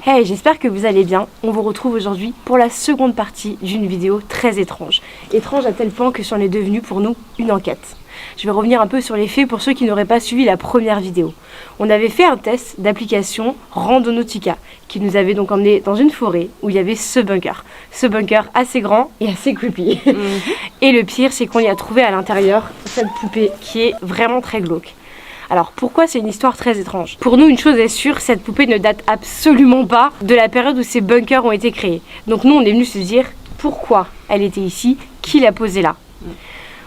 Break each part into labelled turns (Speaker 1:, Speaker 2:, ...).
Speaker 1: Hey, j'espère que vous allez bien. On vous retrouve aujourd'hui pour la seconde partie d'une vidéo très étrange. Étrange à tel point que c'en est devenu pour nous une enquête. Je vais revenir un peu sur les faits pour ceux qui n'auraient pas suivi la première vidéo. On avait fait un test d'application Randonautica qui nous avait donc emmené dans une forêt où il y avait ce bunker. Ce bunker assez grand et assez creepy. Et le pire, c'est qu'on y a trouvé à l'intérieur cette poupée qui est vraiment très glauque. Alors pourquoi c'est une histoire très étrange? Pour nous, une chose est sûre, cette poupée ne date absolument pas de la période où ces bunkers ont été créés. Donc nous, on est venu se dire pourquoi elle était ici, qui l'a posée là.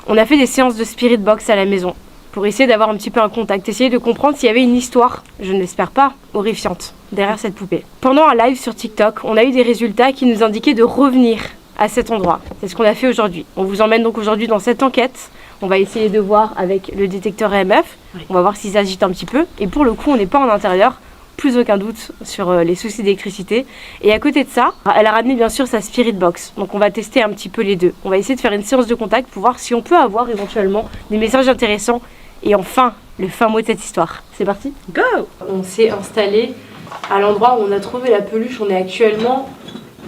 Speaker 1: On a fait des séances de spirit box à la maison pour essayer d'avoir un petit peu un contact, essayer de comprendre s'il y avait une histoire, je ne l'espère pas, horrifiante derrière cette poupée. Pendant un live sur TikTok, on a eu des résultats qui nous indiquaient de revenir à cet endroit. C'est ce qu'on a fait aujourd'hui. On vous emmène donc aujourd'hui dans cette enquête. On va essayer de voir avec le détecteur EMF. On va voir s'il s'agite un petit peu. Et pour le coup, on n'est pas en intérieur. Plus aucun doute sur les soucis d'électricité. Et à côté de ça, elle a ramené bien sûr sa spirit box. Donc on va tester un petit peu les deux. On va essayer de faire une séance de contact pour voir si on peut avoir éventuellement des messages intéressants. Et enfin, le fin mot de cette histoire. C'est parti? Go! On s'est installé à l'endroit où on a trouvé la peluche. On est actuellement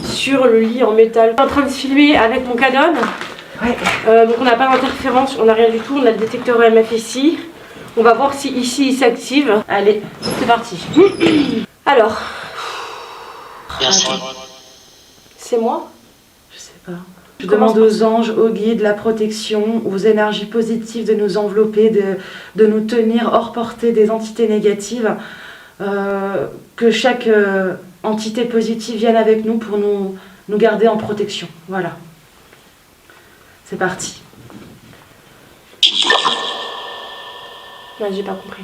Speaker 1: sur le lit en métal. Je suis en train de filmer avec mon Canon. Ouais. Donc on n'a pas d'interférence, on n'a rien du tout. On a le détecteur EMF ici. On va voir si ici il s'active. Allez, c'est parti. Alors. C'est moi?
Speaker 2: Je sais pas. Je demande aux anges, aux guides, la protection, aux énergies positives de nous envelopper, de nous tenir hors portée des entités négatives. Que chaque entité positive vienne avec nous pour nous garder en protection. Voilà. C'est parti.
Speaker 1: Ouais, j'ai pas compris.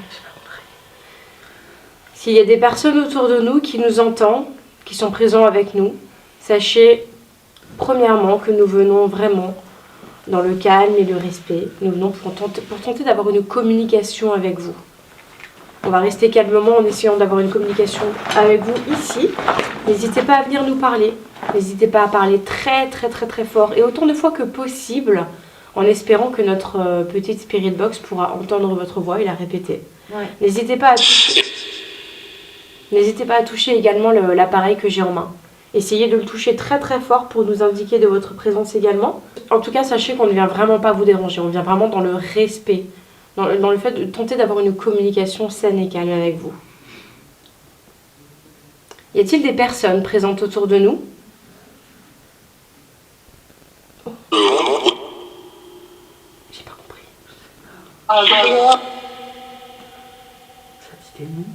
Speaker 1: S'il y a des personnes autour de nous qui nous entendent, qui sont présents avec nous, sachez premièrement que nous venons vraiment dans le calme et le respect. Nous venons pour tenter d'avoir une communication avec vous. On va rester calmement en essayant d'avoir une communication avec vous ici. N'hésitez pas à venir nous parler. N'hésitez pas à parler très fort et autant de fois que possible, en espérant que notre petite spirit box pourra entendre votre voix et la répéter. Ouais. N'hésitez pas à toucher également l'appareil que j'ai en main. Essayez de le toucher très fort pour nous indiquer de votre présence également. En tout cas, sachez qu'on ne vient vraiment pas vous déranger. On vient vraiment dans le respect, dans le fait de tenter d'avoir une communication saine et calme avec vous. Y a-t-il des personnes présentes autour de nous? J'ai pas compris.
Speaker 2: Ça dit des noms?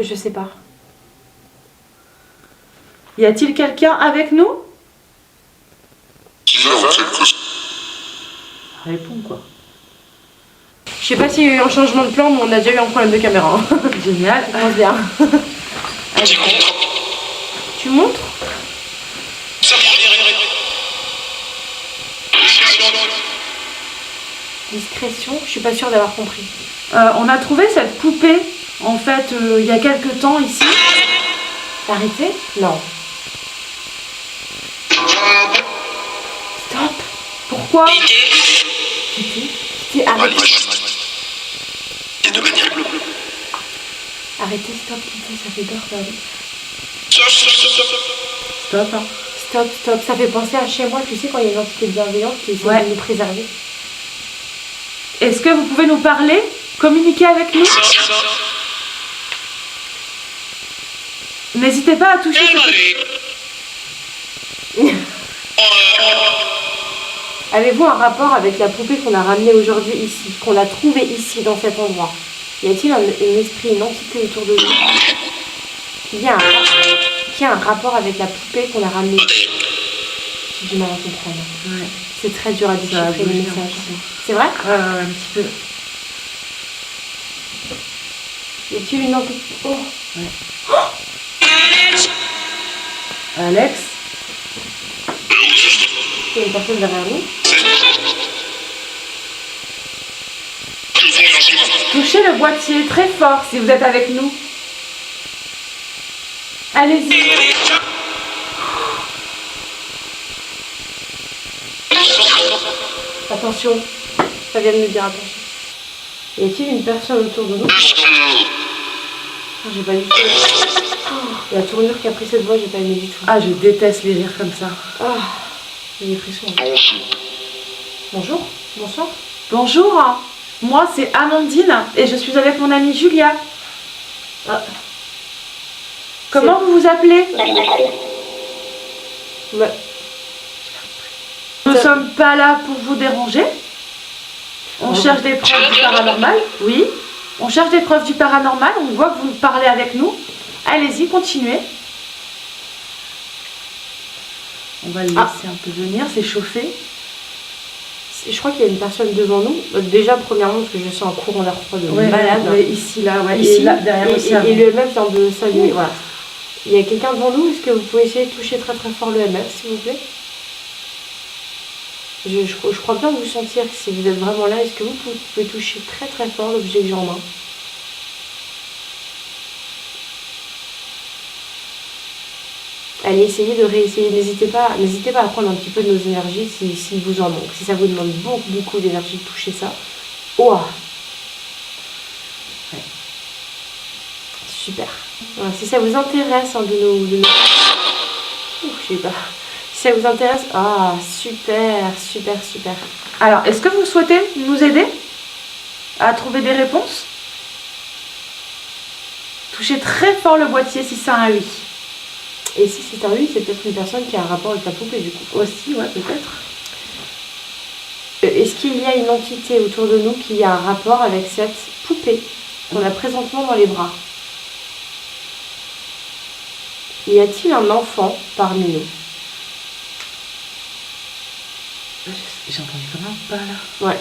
Speaker 1: Je sais pas.
Speaker 2: Y a-t-il quelqu'un avec nous? Réponds quoi.
Speaker 1: Je sais pas s'il y a eu un changement de plan, mais on a déjà eu un problème de caméra.
Speaker 2: Génial.
Speaker 1: Ça commence bien. Tu montres? Discrétion, je suis pas sûre d'avoir compris.
Speaker 2: On a trouvé cette poupée, en fait, il y a quelques temps ici.
Speaker 1: Arrêtez? Non. Stop.
Speaker 2: Pourquoi?
Speaker 1: Arrêtez, arrêtez, stop, ça fait peur quand même.
Speaker 2: Stop, hein.
Speaker 1: Stop, ça fait penser à chez moi, tu sais, quand il y a une entité bienveillante qui essaie de nous préserver.
Speaker 2: Est-ce que vous pouvez nous parler? Communiquer avec nous? N'hésitez pas à toucher
Speaker 1: Avez-vous un rapport avec la poupée qu'on a ramenée aujourd'hui ici, qu'on a trouvée ici, dans cet endroit? Y a-t-il un esprit, une entité autour de nous qui a un rapport avec la poupée qu'on a ramenée? J'ai du mal à comprendre. Ouais. C'est très dur à déchiffrer les messages. C'est vrai?
Speaker 2: Un petit peu.
Speaker 1: Y a-t-il une entité? Oh,
Speaker 2: ouais. Oh, Alex?
Speaker 1: Il y a une personne derrière nous.
Speaker 2: Touchez le boîtier très fort si vous êtes avec nous. Allez-y.
Speaker 1: Attention, ça vient de nous dire attention. Y a-t-il une personne autour de nous? J'ai pas du tout. La tournure qui a pris cette voix, j'ai pas aimé du tout.
Speaker 2: Ah, je déteste les rires comme ça.
Speaker 1: Ah, j'ai des frissons. Bonjour, bonsoir.
Speaker 2: Bonjour, moi c'est Amandine et je suis avec mon amie Julia.
Speaker 1: Ah.
Speaker 2: Comment vous vous appelez?
Speaker 1: Ouais.
Speaker 2: Nous ne sommes pas là pour vous déranger. On cherche des preuves du paranormal. Oui, on cherche des preuves du paranormal. On voit que vous parlez avec nous. Allez-y, continuez. On va le laisser un peu venir, s'échauffer.
Speaker 1: Je crois qu'il y a une personne devant nous. Déjà, premièrement, parce que je sens un courant d'air froid de malade.
Speaker 2: Ouais, ici, là, ouais.
Speaker 1: Ici,
Speaker 2: et là, derrière aussi.
Speaker 1: Et le MF vient de s'allumer. Voilà. Il y a quelqu'un devant nous. Est-ce que vous pouvez essayer de toucher très très fort le MF, s'il vous plaît? Je crois bien vous sentir si vous êtes vraiment là. Est-ce que vous pouvez toucher très très fort l'objet que j'ai en main? Allez, essayez de réessayer. N'hésitez pas à prendre un petit peu de nos énergies si vous en manque. Si ça vous demande beaucoup d'énergie de toucher ça. Oh, ouais. Super. Voilà, si ça vous intéresse, hein, de nos... je sais pas. Si ça vous intéresse, ah, super.
Speaker 2: Alors, est-ce que vous souhaitez nous aider à trouver des réponses? Touchez très fort le boîtier si c'est un oui.
Speaker 1: Et si c'est un oui, c'est peut-être une personne qui a un rapport avec la poupée du coup.
Speaker 2: Aussi, ouais, peut-être.
Speaker 1: Est-ce qu'il y a une entité autour de nous qui a un rapport avec cette poupée qu'on a présentement dans les bras? Y a-t-il un enfant parmi nous?
Speaker 2: J'ai entendu vraiment pas là.
Speaker 1: Ouais.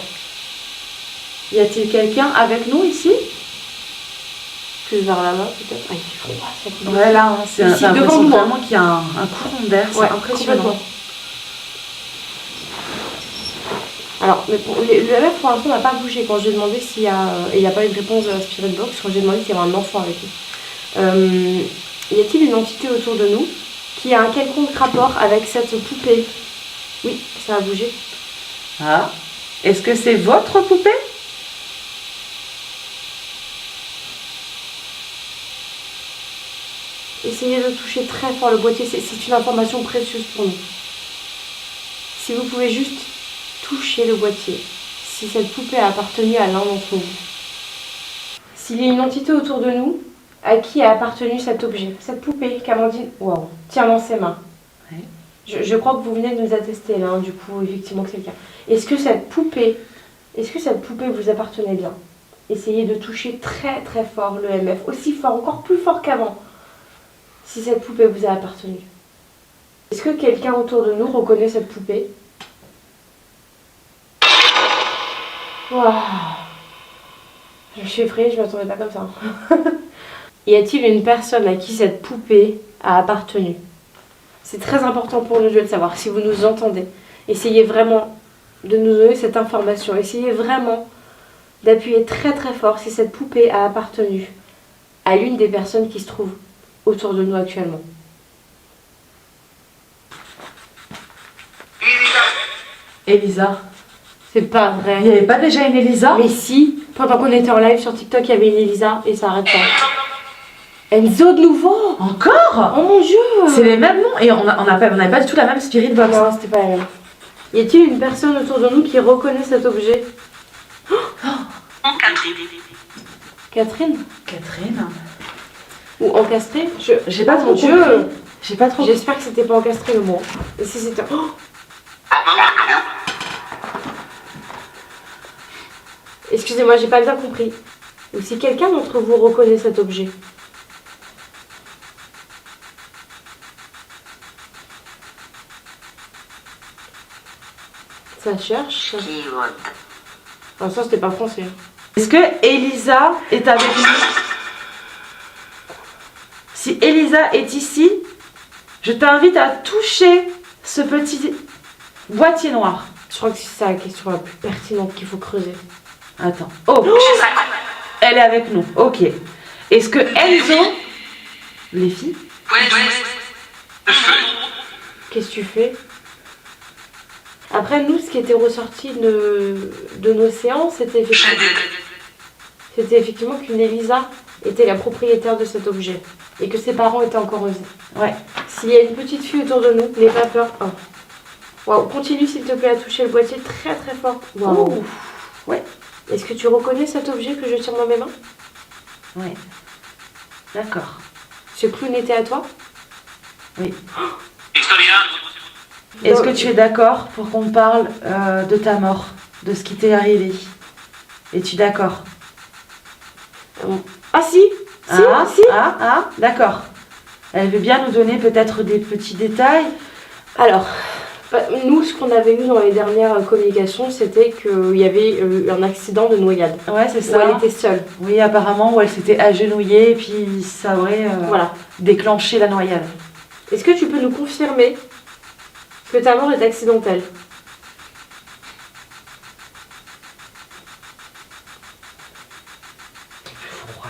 Speaker 2: Y a-t-il quelqu'un avec nous ici?
Speaker 1: Plus vers là-bas peut-être. Ah, il fait froid, ça fait
Speaker 2: ouais, là, hein, c'est
Speaker 1: devant nous,
Speaker 2: vraiment qu'il y a un courant d'air, c'est impressionnant.
Speaker 1: Alors, mais le MF pour l'instant n'a pas bougé. Quand j'ai demandé s'il y a... et il n'y a pas eu de réponse de la Spirit Box, quand j'ai demandé s'il y avait un enfant avec nous. Y a-t-il une entité autour de nous qui a un quelconque rapport avec cette poupée? Oui, ça a bougé.
Speaker 2: Ah, est-ce que c'est votre poupée?
Speaker 1: Essayez de toucher très fort le boîtier, c'est une information précieuse pour nous. Si vous pouvez juste toucher le boîtier, si cette poupée a appartenu à l'un d'entre vous. S'il y a une entité autour de nous, à qui a appartenu cet objet, cette poupée qu'Amandine tient dans ses mains.
Speaker 2: Ouais.
Speaker 1: Je crois que vous venez de nous attester là, hein, du coup, effectivement que c'est le cas. Est-ce que cette poupée vous appartenait bien? Essayez de toucher très très fort le MF, aussi fort, encore plus fort qu'avant, si cette poupée vous a appartenu. Est-ce que quelqu'un autour de nous reconnaît cette poupée? Waouh! Je suis effrayée, je ne m'attendais pas comme ça. Y a-t-il une personne à qui cette poupée a appartenu? C'est très important pour nous de le savoir. Si vous nous entendez, essayez vraiment de nous donner cette information. Essayez vraiment d'appuyer très très fort si cette poupée a appartenu à l'une des personnes qui se trouvent autour de nous actuellement.
Speaker 2: Elisa.
Speaker 1: C'est pas vrai.
Speaker 2: Il n'y avait pas déjà une Elisa?
Speaker 1: Mais si, pendant qu'on était en live sur TikTok, il y avait une Elisa et ça arrête pas. Enzo de nouveau.
Speaker 2: Encore?
Speaker 1: Oh mon dieu.
Speaker 2: C'est les mêmes noms et on n'avait pas du tout la même Spirit Box.
Speaker 1: Non, c'était pas la même. Y a-t-il une personne autour de nous qui reconnaît cet objet? Catherine?
Speaker 2: Catherine?
Speaker 1: Ou encastrée?
Speaker 2: J'ai pas trop compris. J'ai pas trop.
Speaker 1: J'espère que c'était pas encastré le mot. Et si c'était... Oh, excusez-moi, j'ai pas bien compris. Ou si quelqu'un d'entre vous reconnaît cet objet. Ça cherche. Ah, ça c'était pas français.
Speaker 2: Est-ce que Elisa est avec nous? Si Elisa est ici, je t'invite à toucher ce petit boîtier noir.
Speaker 1: Je crois que c'est ça la question la plus pertinente qu'il faut creuser.
Speaker 2: Attends. Oh, elle est avec nous. Ok. Est-ce que Enzo... Les filles?
Speaker 1: Qu'est-ce que tu fais? Après, nous, ce qui était ressorti de nos séances, c'était effectivement... c'était effectivement qu'une Elisa était la propriétaire de cet objet et que ses parents étaient encore en vie.
Speaker 2: Ouais.
Speaker 1: S'il y a une petite fille autour de nous, n'aie pas peur. Oh. Wow. Continue s'il te plaît à toucher le boîtier très très fort. Wow.
Speaker 2: Ouais.
Speaker 1: Est-ce que tu reconnais cet objet que je tiens dans mes mains?
Speaker 2: Ouais. D'accord.
Speaker 1: Ce clown était à toi?
Speaker 2: Oui. Est-ce que tu es d'accord pour qu'on parle de ta mort, de ce qui t'est arrivé? Es-tu d'accord?
Speaker 1: Ah si,
Speaker 2: d'accord. Elle veut bien nous donner peut-être des petits détails.
Speaker 1: Alors, nous, ce qu'on avait eu dans les dernières communications, c'était qu'il y avait eu un accident de noyade.
Speaker 2: Ouais, c'est ça.
Speaker 1: Où elle était seule.
Speaker 2: Oui, apparemment, où elle s'était agenouillée et puis ça aurait déclenché la noyade.
Speaker 1: Est-ce que tu peux nous confirmer que ta mort est accidentelle?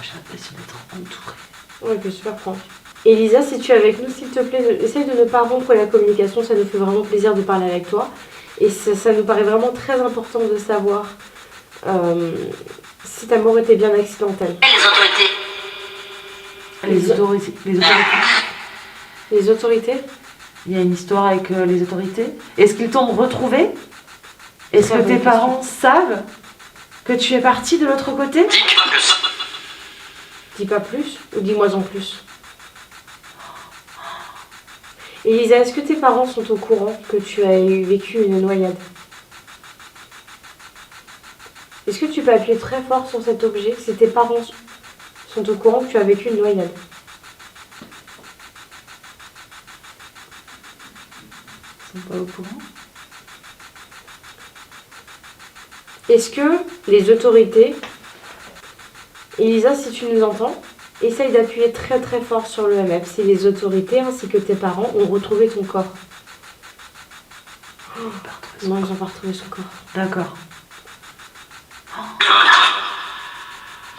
Speaker 2: J'ai l'impression d'être entourée.
Speaker 1: Oui, bien sûr, Franck. Elisa, si tu es avec nous, s'il te plaît, essaye de ne pas rompre la communication, ça nous fait vraiment plaisir de parler avec toi. Et ça nous paraît vraiment très important de savoir si ta mort était bien accidentelle.
Speaker 2: Les autorités.
Speaker 1: Les autorités?
Speaker 2: Il y a une histoire avec les autorités. Est-ce qu'ils t'ont retrouvée? Est-ce que tes parents savent que tu es partie de l'autre côté?
Speaker 1: Dis pas plus ou dis-moi en plus. Elisa, est-ce que tes parents sont au courant que tu as vécu une noyade? Est-ce que tu peux appuyer très fort sur cet objet si tes parents sont au courant que tu as vécu une noyade?
Speaker 2: Ils sont pas au courant.
Speaker 1: Est-ce que les autorités... Elisa, si tu nous entends, essaye d'appuyer très très fort sur le MF si les autorités ainsi que tes parents ont retrouvé ton corps. Oh, non, ils n'ont pas retrouvé son corps.
Speaker 2: D'accord.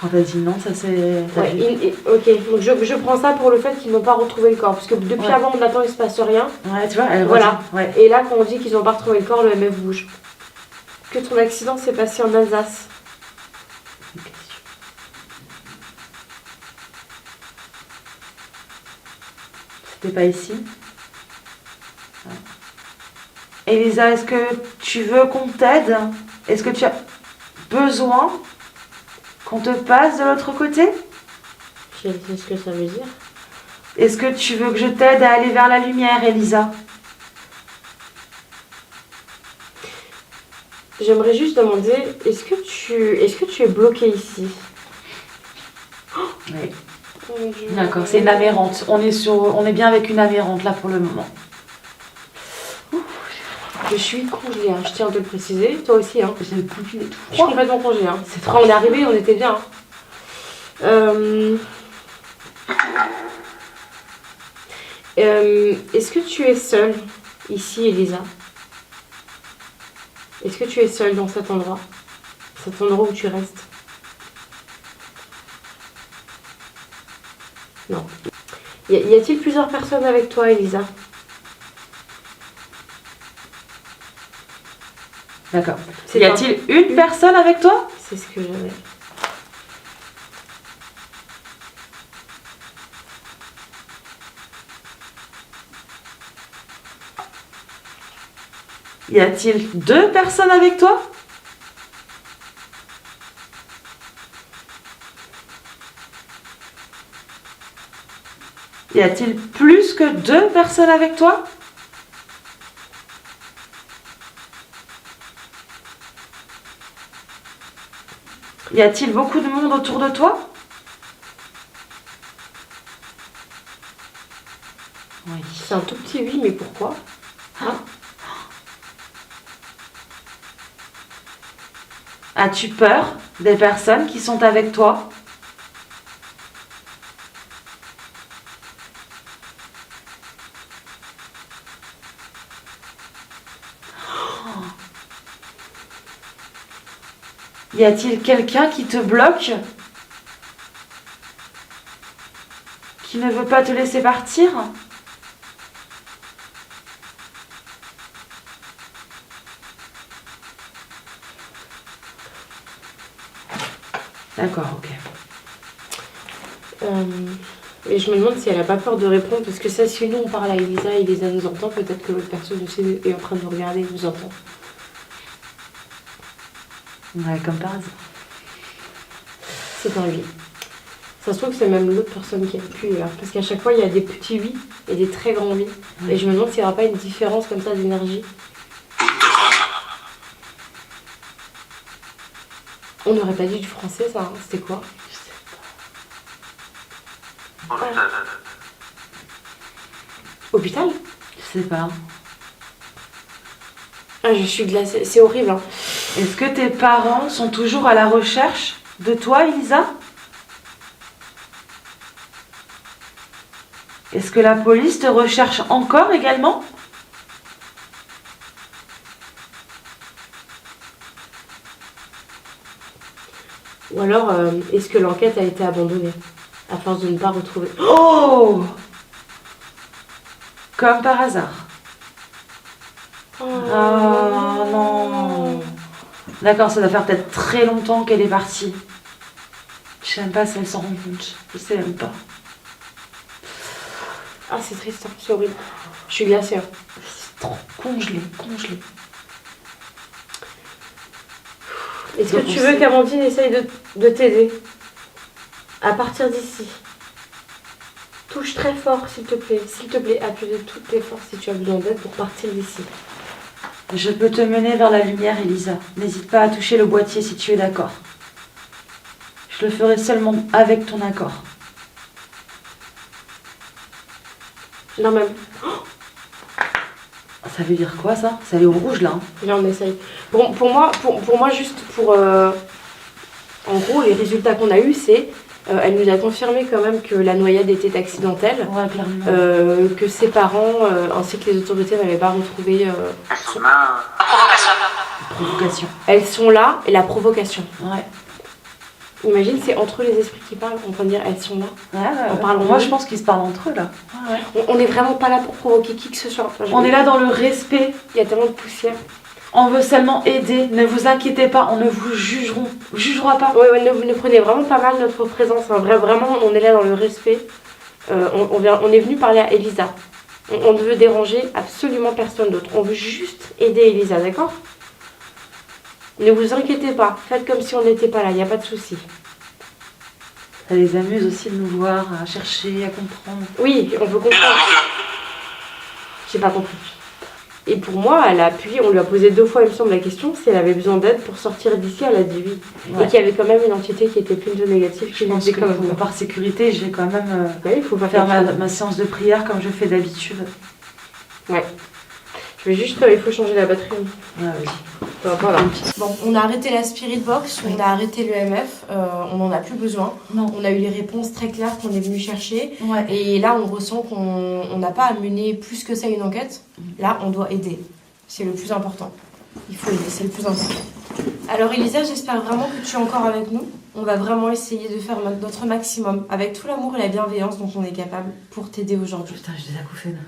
Speaker 2: Quand t'as dit non, ça c'est...
Speaker 1: Ouais, ok, donc je prends ça pour le fait qu'ils n'ont pas retrouvé le corps. Parce que depuis avant, on attend, il ne se passe rien.
Speaker 2: Ouais, tu vois, elle
Speaker 1: voilà.
Speaker 2: Ouais.
Speaker 1: Et là, quand on dit qu'ils n'ont pas retrouvé le corps, le MF bouge. Que ton accident s'est passé en Alsace.
Speaker 2: C'était pas ici. Elisa, est-ce que tu veux qu'on t'aide? Est-ce que tu as besoin qu'on te passe de l'autre côté?
Speaker 1: Je sais ce que ça veut dire.
Speaker 2: Est-ce que tu veux que je t'aide à aller vers la lumière, Elisa?
Speaker 1: J'aimerais juste demander, est-ce que tu es bloquée ici?
Speaker 2: Oui. D'accord, c'est une aberrante. On est bien avec une aberrante là pour le moment.
Speaker 1: Je suis congelée, hein. Je tiens à te le préciser. Toi aussi, hein.
Speaker 2: J'ai le plus et tout.
Speaker 1: Je suis complètement congelée. Hein. Quand on est arrivé, on était bien. Est-ce que tu es seule ici, Elisa? Est-ce que tu es seule dans cet endroit? Cet endroit où tu restes? Non. Y a-t-il plusieurs personnes avec toi, Elisa?
Speaker 2: D'accord. Y a-t-il une personne avec toi?
Speaker 1: C'est ce que j'avais.
Speaker 2: Y a-t-il deux personnes avec toi? Y a-t-il plus que deux personnes avec toi? Y a-t-il beaucoup de monde autour de toi?
Speaker 1: Oui. C'est un tout petit oui, mais pourquoi? Hein?
Speaker 2: As-tu peur des personnes qui sont avec toi? Y a-t-il quelqu'un qui te bloque? Qui ne veut pas te laisser partir? D'accord, ok.
Speaker 1: Et je me demande si elle a pas peur de répondre, parce que ça, si nous on parle à Elisa et Elisa nous entend, peut-être que l'autre personne aussi est en train de nous regarder et nous entend.
Speaker 2: Ouais, comme par hasard.
Speaker 1: C'est un oui. Ça se trouve que c'est même l'autre personne qui a pu, parce qu'à chaque fois il y a des petits oui et des très grands oui. Et je me demande s'il n'y aura pas une différence comme ça d'énergie. On n'aurait pas dit du français ça, hein. C'était quoi? Hôpital?
Speaker 2: Je sais pas.
Speaker 1: Ah, je suis glacée, c'est horrible. Hein.
Speaker 2: Est-ce que tes parents sont toujours à la recherche de toi, Elisa? Est-ce que la police te recherche encore également?
Speaker 1: Ou alors, est-ce que l'enquête a été abandonnée à force de ne pas retrouver...
Speaker 2: Oh! Comme par hasard.
Speaker 1: Oh,
Speaker 2: non. D'accord, ça doit faire peut-être très longtemps qu'elle est partie. Je sais même pas si elle s'en rend compte. Je sais même pas.
Speaker 1: Ah, c'est triste, hein. C'est horrible. Je suis glacée. Hein.
Speaker 2: C'est trop congelé, congelé.
Speaker 1: Est-ce que tu veux qu'Amandine essaye de t'aider à partir d'ici? Touche très fort, s'il te plaît. S'il te plaît, appuie de toutes tes forces si tu as besoin d'aide pour partir d'ici.
Speaker 2: Je peux te mener vers la lumière, Elisa. N'hésite pas à toucher le boîtier si tu es d'accord. Je le ferai seulement avec ton accord.
Speaker 1: Non, même.
Speaker 2: Ça veut dire quoi, ça? Ça est au rouge, là. Hein.
Speaker 1: Viens, on essaye. Pour moi, juste pour... En gros, les résultats qu'on a eus, c'est... elle nous a confirmé quand même que la noyade était accidentelle,
Speaker 2: Ouais, clairement.
Speaker 1: que ses parents ainsi que les autorités n'avaient pas retrouvé...
Speaker 2: Provocation.
Speaker 1: Elles sont là, et la provocation.
Speaker 2: Ouais.
Speaker 1: Imagine, c'est entre les esprits qui parlent, on peut dire elles sont là.
Speaker 2: Ouais. Moi, je pense qu'ils se parlent entre eux, là. Ouais.
Speaker 1: On n'est vraiment pas là pour provoquer qui que ce soit. Enfin,
Speaker 2: on est là dans le respect.
Speaker 1: Il y a tellement de poussière.
Speaker 2: On veut seulement aider. Ne vous inquiétez pas, on ne vous jugera pas.
Speaker 1: Oui, ne prenez vraiment pas mal notre présence. Hein. Vraiment, on est là dans le respect. On est venu parler à Elisa. On ne veut déranger absolument personne d'autre. On veut juste aider Elisa, d'accord? Ne vous inquiétez pas. Faites comme si on n'était pas là. Il n'y a pas de souci.
Speaker 2: Ça les amuse aussi de nous voir, à chercher, à comprendre.
Speaker 1: Oui, on veut comprendre. J'ai pas compris. Et pour moi, elle a appuyé, on lui a posé 2 fois, il me semble, la question si elle avait besoin d'aide pour sortir d'ici. Elle a dit oui. Ouais. Et qu'il y avait quand même une entité qui était pleine de négatifs.
Speaker 2: Je pense que par sécurité, je vais quand même
Speaker 1: il faut pas
Speaker 2: faire ma séance de prière comme je fais d'habitude.
Speaker 1: Ouais. Je vais juste, il faut changer la batterie.
Speaker 2: Ouais, vas-y.
Speaker 1: Voilà. Bon, on a arrêté la Spirit Box, on a arrêté l'EMF, on n'en a plus besoin. Non. On a eu les réponses très claires qu'on est venu chercher. Ouais. Et là, on ressent qu'on n'a pas à mener plus que ça une enquête. Là, on doit aider. C'est le plus important. Il faut aider, c'est le plus important. Alors, Elisa, j'espère vraiment que tu es encore avec nous. On va vraiment essayer de faire notre maximum, avec tout l'amour et la bienveillance dont on est capable, pour t'aider aujourd'hui.
Speaker 2: Putain, j'ai des acouphènes.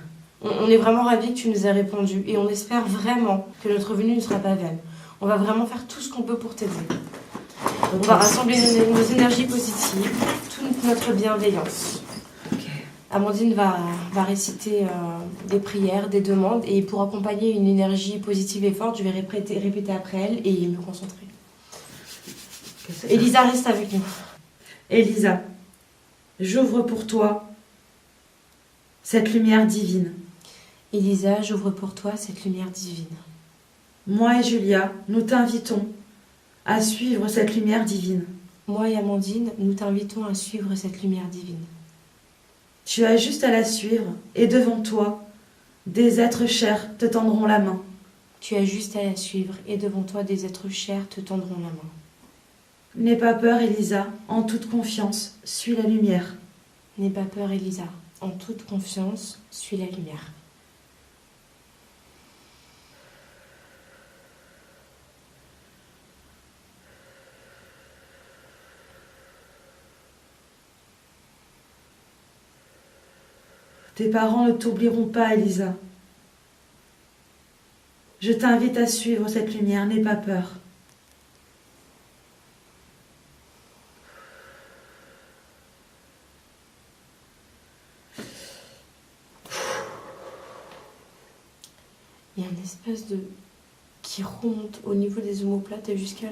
Speaker 1: On est vraiment ravis que tu nous aies répondu et on espère vraiment que notre venue ne sera pas vaine. On va vraiment faire tout ce qu'on peut pour t'aider. On va rassembler nos énergies positives, toute notre bienveillance. Okay. Amandine va réciter des prières, des demandes et pour accompagner une énergie positive et forte, je vais répéter après elle et me concentrer. Elisa, reste avec nous.
Speaker 2: Elisa, j'ouvre pour toi cette lumière divine.
Speaker 1: Elisa, j'ouvre pour toi cette lumière divine.
Speaker 2: Moi et Julia, nous t'invitons à suivre cette lumière divine.
Speaker 1: Moi et Amandine, nous t'invitons à suivre cette lumière divine.
Speaker 2: Tu as juste à la suivre et devant toi, des êtres chers te tendront la main.
Speaker 1: Tu as juste à la suivre et devant toi, des êtres chers te tendront la main.
Speaker 2: N'aie pas peur, Elisa, en toute confiance, suis la lumière.
Speaker 1: N'aie pas peur, Elisa, en toute confiance, suis la lumière.
Speaker 2: Tes parents ne t'oublieront pas, Elisa. Je t'invite à suivre cette lumière, n'aie pas peur.
Speaker 1: Il y a une espèce de... qui remonte au niveau des omoplates et jusqu'à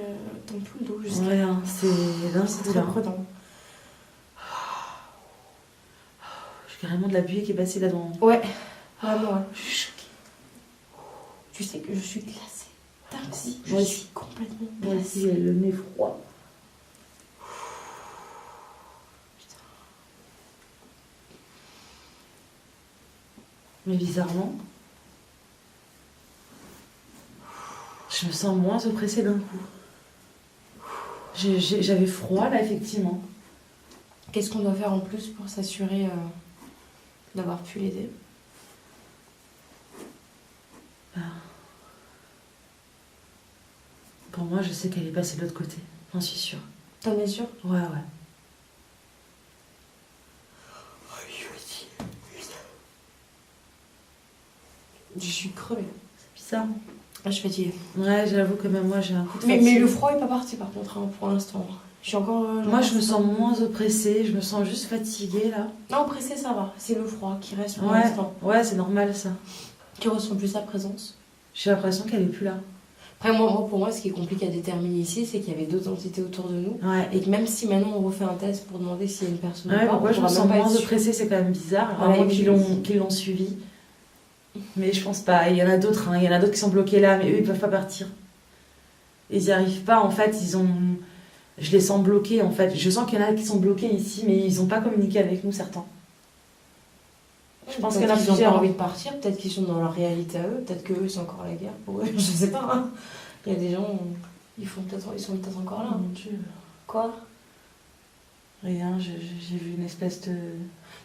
Speaker 1: ton tout le dos.
Speaker 2: Ouais, hein, c'est
Speaker 1: très prenant.
Speaker 2: J'ai carrément de la buée qui est passée là-dedans.
Speaker 1: Ouais, vraiment. Ouais. Je suis choquée. Tu sais que je suis glacée. Merci. Je suis complètement glacée.
Speaker 2: Moi aussi, j'ai le nez froid.
Speaker 1: Putain.
Speaker 2: Mais bizarrement, je me sens moins oppressée d'un coup. J'avais froid là, effectivement.
Speaker 1: Qu'est-ce qu'on doit faire en plus pour s'assurer d'avoir pu l'aider?
Speaker 2: Pour moi, je sais qu'elle est passée de l'autre côté. J'en suis sûre.
Speaker 1: T'en es sûre?
Speaker 2: Ouais.
Speaker 1: Je suis crevée.
Speaker 2: C'est bizarre.
Speaker 1: Ah, je suis fatiguée.
Speaker 2: Ouais, j'avoue que même moi, j'ai un coup de fatigue.
Speaker 1: Mais le froid est pas parti par contre, hein, pour l'instant. Je suis encore...
Speaker 2: moi, je me sens moins oppressée. Je me sens juste fatiguée, là.
Speaker 1: Non, oppressée, ça va. C'est le froid qui reste pour
Speaker 2: Ouais,
Speaker 1: l'instant.
Speaker 2: ouais, c'est normal, ça.
Speaker 1: Qui ressent plus sa présence.
Speaker 2: J'ai l'impression qu'elle est plus là.
Speaker 1: Après, pour moi, ce qui est compliqué à déterminer ici, c'est qu'il y avait d'autres entités autour de nous.
Speaker 2: Ouais.
Speaker 1: Et que même si maintenant on refait un test pour demander s'il y a une personne
Speaker 2: Ouais,
Speaker 1: ou pas,
Speaker 2: pourquoi je me sens moins oppressée, c'est quand même bizarre.
Speaker 1: Voilà,
Speaker 2: Vraiment qu'ils l'ont suivi. Mais je pense pas. Il y en a d'autres, hein. Il y en a d'autres qui sont bloqués là, mais eux, ils peuvent pas partir. Ils y arrivent pas, en fait. Je les sens bloqués, en fait. Je sens qu'il y en a qui sont bloqués ici, mais ils ont pas communiqué avec nous, certains.
Speaker 1: Je pense qu'il y en a qui ont pas envie de partir, peut-être qu'ils sont dans leur réalité à eux, peut-être qu'eux, c'est encore la guerre pour eux, je sais pas. Hein. Il y a des gens, ils sont peut-être encore là.
Speaker 2: Oh mon Dieu.
Speaker 1: Quoi?
Speaker 2: Rien, j'ai vu une espèce de...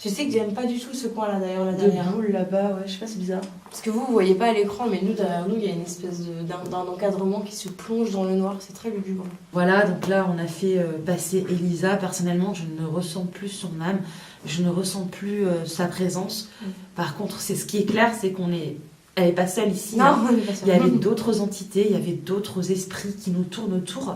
Speaker 1: Je sais que j'aime pas du tout ce coin-là, d'ailleurs, là
Speaker 2: de
Speaker 1: derrière.
Speaker 2: boule là-bas, ouais, je sais pas, c'est bizarre.
Speaker 1: Parce que vous voyez pas à l'écran, mais nous, derrière nous, il y a une espèce d'un encadrement qui se plonge dans le noir, c'est très lugubre.
Speaker 2: Voilà, donc là, on a fait passer Elisa. Personnellement, je ne ressens plus son âme, je ne ressens plus sa présence. Par contre, c'est ce qui est clair, c'est elle est pas seule ici.
Speaker 1: Non,
Speaker 2: hein.
Speaker 1: on est pas seul.
Speaker 2: Il y avait d'autres entités, il y avait d'autres esprits qui nous tournent autour.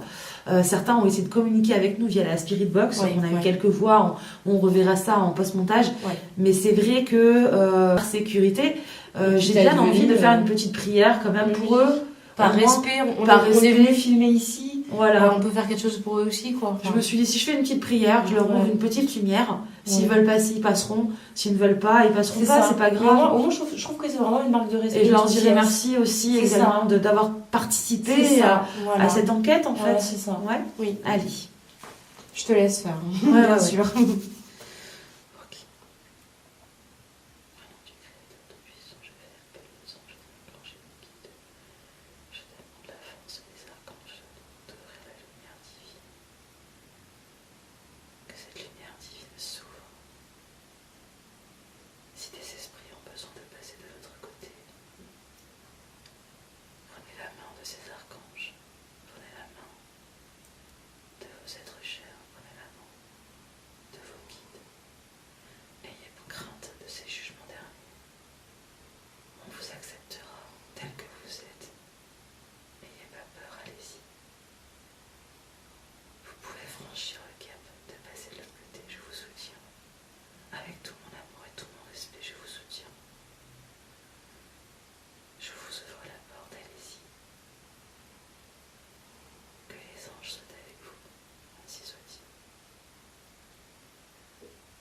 Speaker 2: Certains ont essayé de communiquer avec nous via la Spirit Box.
Speaker 1: Oui,
Speaker 2: on a eu quelques voix, on reverra ça en post-montage.
Speaker 1: Ouais.
Speaker 2: Mais c'est vrai que, par sécurité, j'ai bien envie de faire une petite prière quand même pour eux.
Speaker 1: Par
Speaker 2: Au moins,
Speaker 1: respect, on
Speaker 2: respect.
Speaker 1: est venu filmer ici.
Speaker 2: Voilà.
Speaker 1: On peut faire quelque chose pour eux aussi, quoi. Enfin,
Speaker 2: Je me suis dit, si je fais une petite prière, je leur ouvre une petite lumière. S'ils veulent passer, ils passeront. S'ils ne veulent pas, ils passeront pas, c'est pas grave.
Speaker 1: Au moins, je trouve que c'est vraiment une marque de respect.
Speaker 2: Et je leur dirai merci aussi
Speaker 1: C'est
Speaker 2: également d'avoir participé à cette enquête, en fait.
Speaker 1: Ouais, c'est ça.
Speaker 2: Ouais.
Speaker 1: Oui.
Speaker 2: Allez.
Speaker 1: Je te laisse faire,
Speaker 2: Ouais,
Speaker 1: bien
Speaker 2: ouais.
Speaker 1: sûr.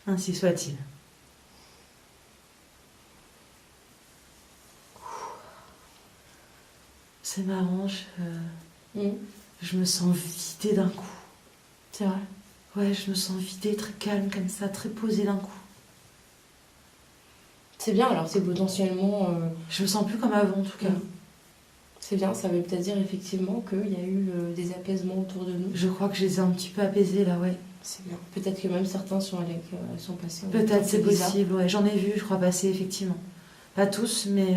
Speaker 2: Ainsi soit-il. C'est marrant, je me sens vidée d'un coup.
Speaker 1: C'est vrai.
Speaker 2: Ouais, je me sens vidée, très calme comme ça, très posée d'un coup.
Speaker 1: C'est bien, alors c'est potentiellement...
Speaker 2: Je me sens plus comme avant en tout cas.
Speaker 1: C'est bien, ça veut peut-être dire effectivement qu'il y a eu des apaisements autour de nous.
Speaker 2: Je crois que je les ai un petit peu apaisés là, ouais.
Speaker 1: C'est bien. Peut-être que même certains sont passés.
Speaker 2: Peut-être, c'est possible, ouais. J'en ai vu, je crois, passer, effectivement. Pas tous, mais...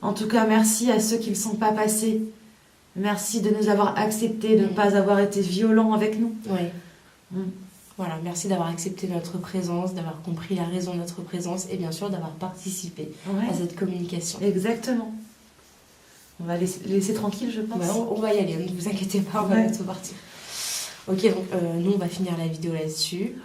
Speaker 2: En tout cas, merci à ceux qui ne sont pas passés. Merci de nous avoir acceptés, de ne pas avoir été violents avec nous.
Speaker 1: Oui. Voilà, merci d'avoir accepté notre présence, d'avoir compris la raison de notre présence et bien sûr d'avoir participé à cette communication.
Speaker 2: Exactement. On va laisser tranquille, je pense.
Speaker 1: Bah, on va y aller, ne vous inquiétez pas, on va bientôt partir. Ok, donc nous on va finir la vidéo là-dessus.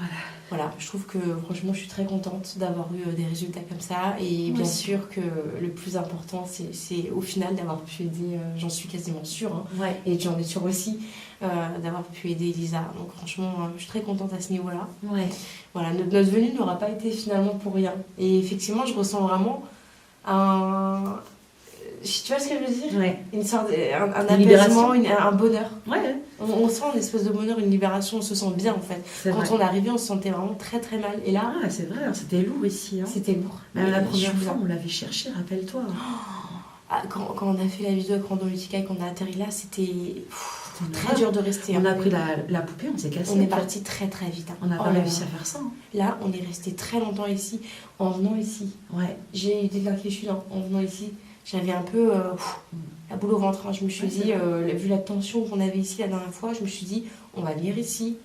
Speaker 1: Voilà, je trouve que franchement je suis très contente d'avoir eu des résultats comme ça. Et bien sûr que le plus important c'est au final d'avoir pu aider, j'en suis quasiment sûre, hein, et j'en ai sûre aussi, d'avoir pu aider Elisa. Donc franchement je suis très contente à ce niveau-là. Voilà, notre venue n'aura pas été finalement pour rien. Et effectivement je ressens vraiment un... Tu vois ce que je veux dire? Une sorte un apaisement, un bonheur. On sent une espèce de bonheur, une libération, on se sent bien en fait. Quand on est arrivé, on se sentait vraiment très très mal. Et là,
Speaker 2: c'est vrai, c'était lourd ici. Hein.
Speaker 1: C'était lourd.
Speaker 2: Même la première fois, on l'avait cherché, rappelle-toi.
Speaker 1: Quand on a fait la vidéo avec Random Lutica et qu'on a atterri là, c'était très dur de rester.
Speaker 2: On a pris la poupée, on s'est cassé.
Speaker 1: On est parti très très vite. Hein.
Speaker 2: On n'a pas réussi à faire ça. Hein.
Speaker 1: Là, on est resté très longtemps ici. En venant ici, j'ai eu des inquiétudes en venant ici. J'avais un peu la boule au ventre. Hein. Je me suis dit, vu la tension qu'on avait ici la dernière fois, je me suis dit, on va venir ici,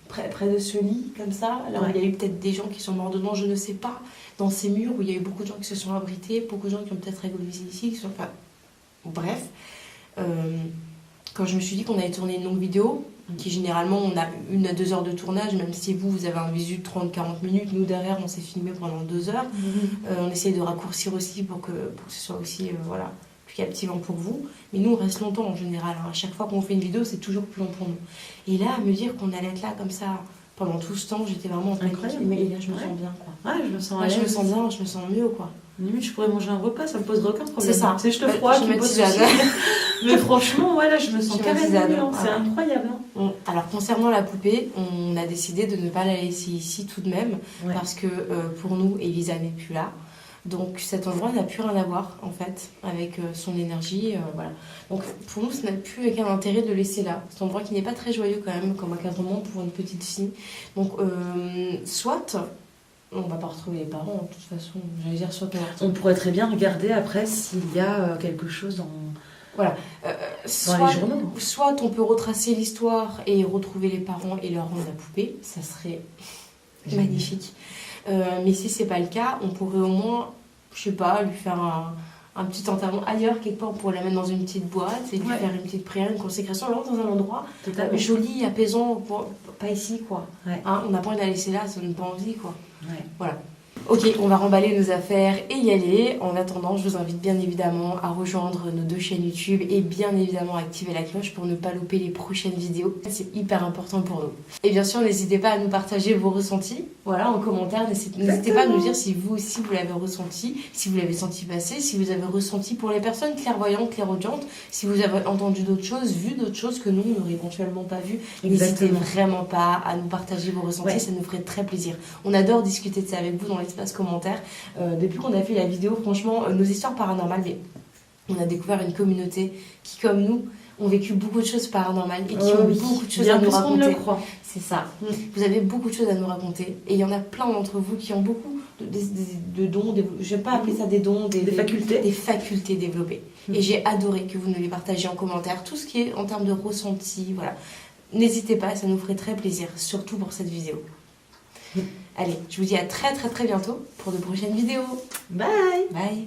Speaker 1: près de ce lit, comme ça. Alors, il y a eu peut-être des gens qui sont morts dedans, je ne sais pas, dans ces murs où il y a eu beaucoup de gens qui se sont abrités, beaucoup de gens qui ont peut-être égoïsé ici, qui sont... Enfin, bref. Quand je me suis dit qu'on allait tourner une longue vidéo, qui généralement, on a 1 à 2 heures de tournage, même si vous avez un visu de 30-40 minutes, nous derrière, on s'est filmé pendant 2 heures. On essaye de raccourcir aussi pour que ce soit aussi plus captivant pour vous. Mais nous, on reste longtemps en général. Hein. À chaque fois qu'on fait une vidéo, c'est toujours plus long pour nous. Et là, à me dire qu'on allait être là comme ça pendant tout ce temps, j'étais vraiment en panique. Mais là, je me sens bien, quoi.
Speaker 2: Je me sens
Speaker 1: je me sens bien, je me sens mieux, quoi.
Speaker 2: Limite, je pourrais manger un repas, ça me poserait aucun problème.
Speaker 1: C'est ça.
Speaker 2: C'est juste froid qui me pose souci. Mais franchement, là, je me sens carrément bien. C'est incroyable. Hein.
Speaker 1: Alors, concernant la poupée, on a décidé de ne pas la laisser ici tout de même. Parce que pour nous, Elisa n'est plus là. Donc, cet endroit n'a plus rien à voir, en fait, avec son énergie. Voilà. Donc, pour nous, ça n'a plus aucun intérêt de le laisser là. Cet endroit qui n'est pas très joyeux, quand même, comme encadrement pour une petite fille. Donc, soit... On va pas retrouver les parents, de toute façon. J'allais dire, soit
Speaker 2: on pourrait très bien regarder après s'il y a quelque chose dans...
Speaker 1: Voilà.
Speaker 2: Dans les journaux.
Speaker 1: Soit on peut retracer l'histoire et retrouver les parents et leur rendre la poupée. Ça serait magnifique. Mais si c'est pas le cas, on pourrait au moins, je sais pas, lui faire un petit enterrement ailleurs, quelque part. On pourrait la mettre dans une petite boîte et lui faire une petite prière, une consécration, vraiment dans un endroit joli, apaisant, pas ici, quoi. Hein, on n'a pas envie de la laisser là, ça donne pas envie, quoi. Voilà. Ok, on va remballer nos affaires et y aller. En attendant, je vous invite bien évidemment à rejoindre nos 2 chaînes YouTube et bien évidemment à activer la cloche pour ne pas louper les prochaines vidéos. C'est hyper important pour nous. Et bien sûr, n'hésitez pas à nous partager vos ressentis. Voilà, en commentaire, n'hésitez pas à nous dire si vous aussi vous l'avez ressenti, si vous l'avez senti passer, si vous avez ressenti pour les personnes clairvoyantes, clairaudientes, si vous avez entendu d'autres choses, vu d'autres choses que nous, on n'aurait éventuellement pas vues. N'hésitez vraiment pas à nous partager vos ressentis, ça nous ferait très plaisir. On adore discuter de ça avec vous dans l'espace commentaire. Depuis qu'on a fait la vidéo, franchement, nos histoires paranormales, mais on a découvert une communauté qui, comme nous, ont vécu beaucoup de choses paranormales et qui ont beaucoup de choses à nous raconter. C'est ça. Vous avez beaucoup de choses à nous raconter. Et il y en a plein d'entre vous qui ont beaucoup de dons, je ne vais pas appeler ça des dons, des facultés. Des facultés développées. Et j'ai adoré que vous nous les partagiez en commentaire. Tout ce qui est en termes de ressenti, voilà. N'hésitez pas, ça nous ferait très plaisir, surtout pour cette vidéo. Allez, je vous dis à très très très bientôt pour de prochaines vidéos.
Speaker 2: Bye.
Speaker 1: Bye.